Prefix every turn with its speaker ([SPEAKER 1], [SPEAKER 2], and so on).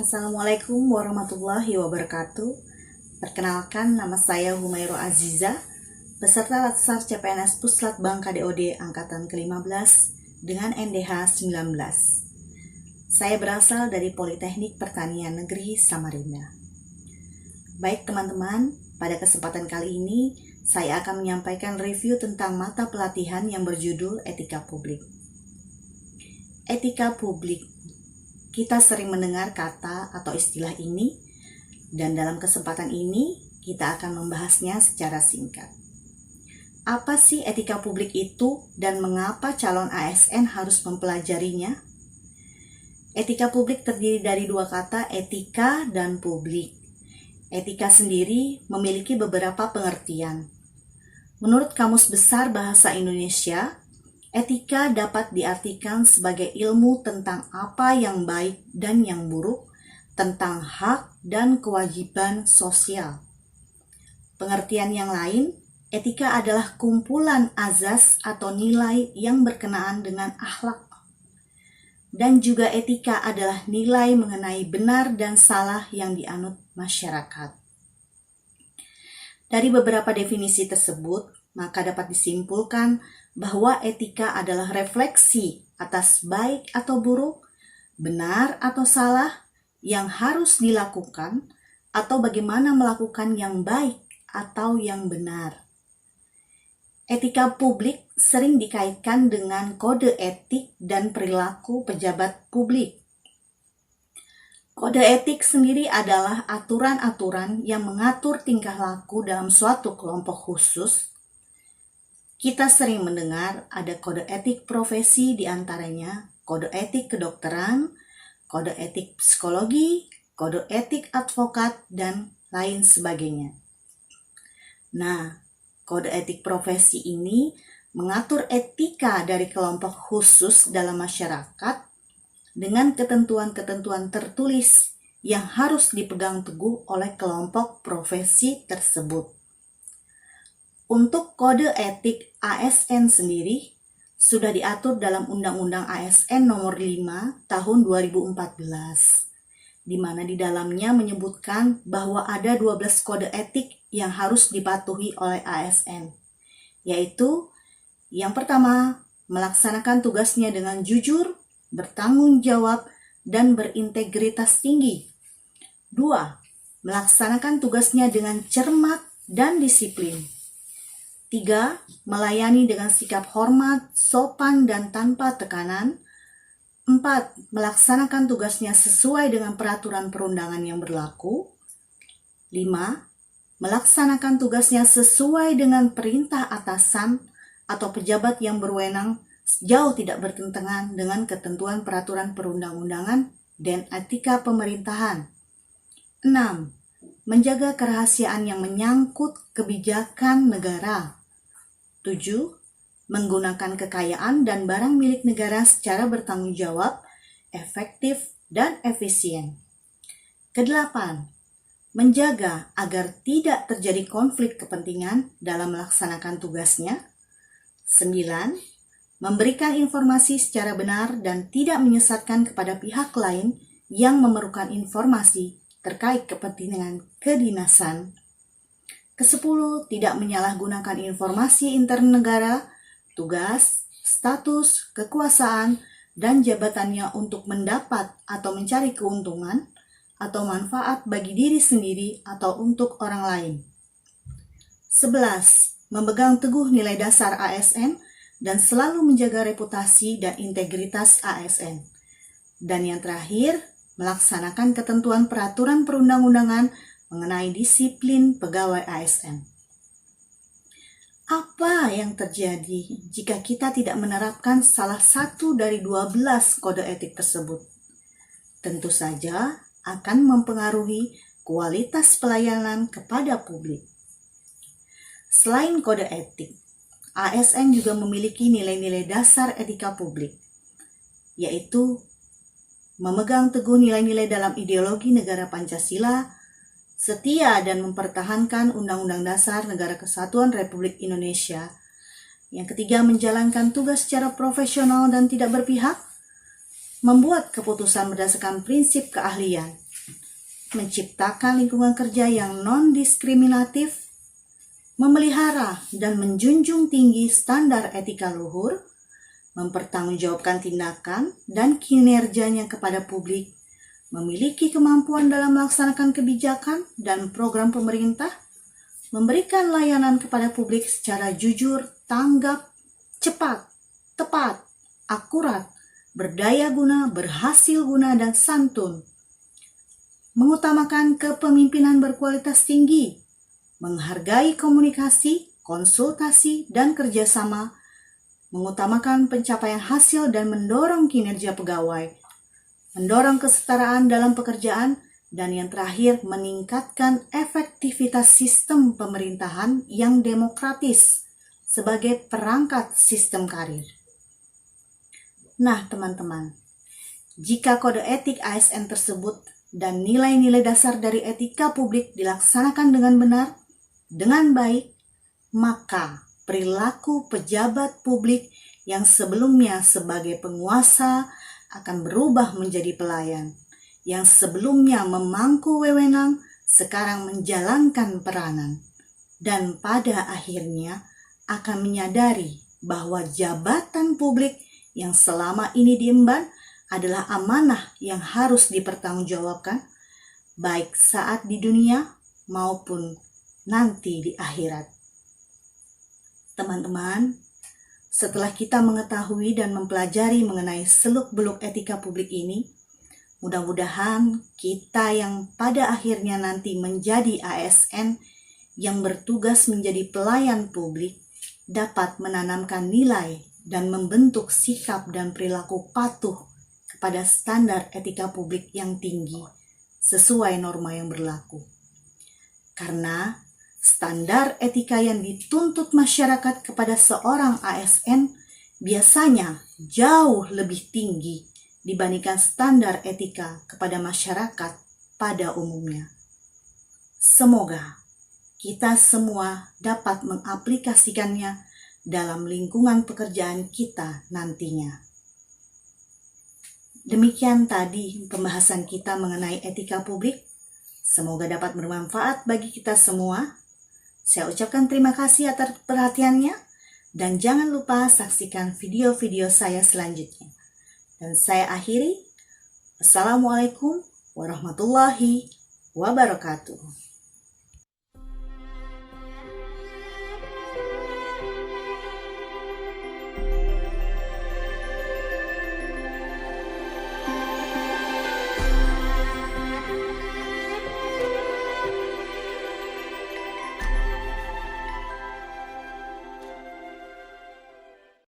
[SPEAKER 1] Assalamualaikum warahmatullahi wabarakatuh. Perkenalkan, nama saya Humairo Aziza, peserta Latsar CPNS Puslat Bangka DOD Angkatan ke-15 dengan NDH 19. Saya berasal dari Politeknik Pertanian Negeri Samarinda. Baik teman-teman, pada kesempatan kali ini saya akan menyampaikan review tentang mata pelatihan yang berjudul Etika Publik. Etika Publik. Kita sering mendengar kata atau istilah ini, dan dalam kesempatan ini kita akan membahasnya secara singkat. Apa sih etika publik itu dan mengapa calon ASN harus mempelajarinya? Etika publik terdiri dari dua kata, etika dan publik. Etika sendiri memiliki beberapa pengertian. Menurut Kamus Besar Bahasa Indonesia, etika dapat diartikan sebagai ilmu tentang apa yang baik dan yang buruk, tentang hak dan kewajiban sosial. Pengertian yang lain, etika adalah kumpulan azas atau nilai yang berkenaan dengan akhlak. Dan juga etika adalah nilai mengenai benar dan salah yang dianut masyarakat. Dari beberapa definisi tersebut, maka dapat disimpulkan bahwa etika adalah refleksi atas baik atau buruk, benar atau salah yang harus dilakukan, atau bagaimana melakukan yang baik atau yang benar. Etika publik sering dikaitkan dengan kode etik dan perilaku pejabat publik. Kode etik sendiri adalah aturan-aturan yang mengatur tingkah laku dalam suatu kelompok khusus. Kita sering mendengar ada kode etik profesi, diantaranya kode etik kedokteran, kode etik psikologi, kode etik advokat, dan lain sebagainya. Nah, kode etik profesi ini mengatur etika dari kelompok khusus dalam masyarakat dengan ketentuan-ketentuan tertulis yang harus dipegang teguh oleh kelompok profesi tersebut. Untuk kode etik ASN sendiri sudah diatur dalam Undang-Undang ASN Nomor 5 Tahun 2014, di mana di dalamnya menyebutkan bahwa ada 12 kode etik yang harus dipatuhi oleh ASN, yaitu yang pertama, melaksanakan tugasnya dengan jujur, bertanggung jawab, dan berintegritas tinggi. 2. Melaksanakan tugasnya dengan cermat dan disiplin. 3. Melayani dengan sikap hormat, sopan, dan tanpa tekanan. 4. Melaksanakan tugasnya sesuai dengan peraturan perundangan yang berlaku. 5. Melaksanakan tugasnya sesuai dengan perintah atasan atau pejabat yang berwenang jauh tidak bertentangan dengan ketentuan peraturan perundang-undangan dan etika pemerintahan. 6. Menjaga kerahasiaan yang menyangkut kebijakan negara. 7. Menggunakan kekayaan dan barang milik negara secara bertanggung jawab, efektif, dan efisien. Kedelapan, menjaga agar tidak terjadi konflik kepentingan dalam melaksanakan tugasnya. 9. Memberikan informasi secara benar dan tidak menyesatkan kepada pihak lain yang memerlukan informasi terkait kepentingan kedinasan. Ke-10, tidak menyalahgunakan informasi intern negara, tugas, status, kekuasaan, dan jabatannya untuk mendapat atau mencari keuntungan atau manfaat bagi diri sendiri atau untuk orang lain. 11. Memegang teguh nilai dasar ASN dan selalu menjaga reputasi dan integritas ASN. Dan yang terakhir, melaksanakan ketentuan peraturan perundang-undangan mengenai disiplin pegawai ASN. Apa yang terjadi jika kita tidak menerapkan salah satu dari 12 kode etik tersebut? Tentu saja akan mempengaruhi kualitas pelayanan kepada publik. Selain kode etik, ASN juga memiliki nilai-nilai dasar etika publik, yaitu memegang teguh nilai-nilai dalam ideologi negara Pancasila, setia dan mempertahankan Undang-Undang Dasar Negara Kesatuan Republik Indonesia. Yang ketiga, menjalankan tugas secara profesional dan tidak berpihak, membuat keputusan berdasarkan prinsip keahlian, menciptakan lingkungan kerja yang non-diskriminatif, memelihara dan menjunjung tinggi standar etika luhur, mempertanggungjawabkan tindakan dan kinerjanya kepada publik, memiliki kemampuan dalam melaksanakan kebijakan dan program pemerintah, memberikan layanan kepada publik secara jujur, tanggap, cepat, tepat, akurat, berdaya guna, berhasil guna, dan santun, mengutamakan kepemimpinan berkualitas tinggi, menghargai komunikasi, konsultasi, dan kerjasama, mengutamakan pencapaian hasil dan mendorong kinerja pegawai, mendorong kesetaraan dalam pekerjaan, dan yang terakhir meningkatkan efektivitas sistem pemerintahan yang demokratis sebagai perangkat sistem karir. Nah teman-teman, jika kode etik ASN tersebut dan nilai-nilai dasar dari etika publik dilaksanakan dengan benar, dengan baik, maka perilaku pejabat publik yang sebelumnya sebagai penguasa akan berubah menjadi pelayan, yang sebelumnya memangku wewenang sekarang menjalankan peranan, dan pada akhirnya akan menyadari bahwa jabatan publik yang selama ini diemban adalah amanah yang harus dipertanggungjawabkan, baik saat di dunia maupun nanti di akhirat. Teman-teman, setelah kita mengetahui dan mempelajari mengenai seluk-beluk etika publik ini, mudah-mudahan kita yang pada akhirnya nanti menjadi ASN yang bertugas menjadi pelayan publik dapat menanamkan nilai dan membentuk sikap dan perilaku patuh pada standar etika publik yang tinggi sesuai norma yang berlaku. Karena standar etika yang dituntut masyarakat kepada seorang ASN biasanya jauh lebih tinggi dibandingkan standar etika kepada masyarakat pada umumnya. Semoga kita semua dapat mengaplikasikannya dalam lingkungan pekerjaan kita nantinya. Demikian tadi pembahasan kita mengenai etika publik. Semoga dapat bermanfaat bagi kita semua. Saya ucapkan terima kasih atas perhatiannya dan jangan lupa saksikan video-video saya selanjutnya. Dan saya akhiri. Assalamualaikum warahmatullahi wabarakatuh.